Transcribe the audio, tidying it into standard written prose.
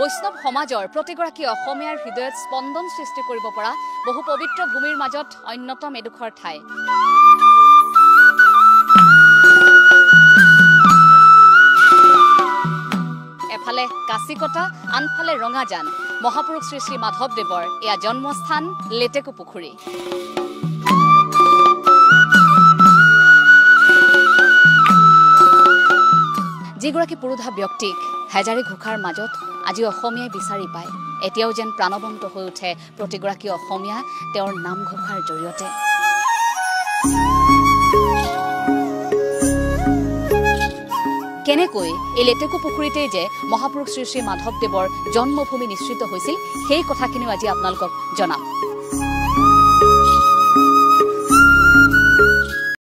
বৈষ্ণৱ সমাজৰ প্ৰতিগৰাকী অসমীয়াৰ হৃদয়ত স্পন্দন সৃষ্টি কৰিব পৰা বহু পবিত্ৰ ভূমিৰ মাজত অন্যতম এডোখৰ ঠাই। এফালে কাশীকটা, আনফালে ৰঙাজান। মহাপুৰুষ শ্ৰী শ্ৰী মাধৱদেৱৰ এয়া জন্মস্থান লেটেকু পুখুৰী। যিগৰাকী পুৰুধা ব্যক্তিক হেজাৰী ঘোষাৰ মাজত আজি অসমীয়াই বিচাৰি পায়, এতিয়াও যেন প্ৰাণবন্ত হৈ উঠে প্ৰতিগৰাকী অসমীয়া তেওঁৰ নামঘোষাৰ জৰিয়তে। কেনেকৈ এই লেটেকু পুখুৰীতেই যে মহাপুৰুষ শ্ৰী শ্ৰী মাধৱদেৱৰ জন্মভূমি নিশ্চিত হৈছিল, সেই কথাখিনিও আজি আপোনালোকক জনাম।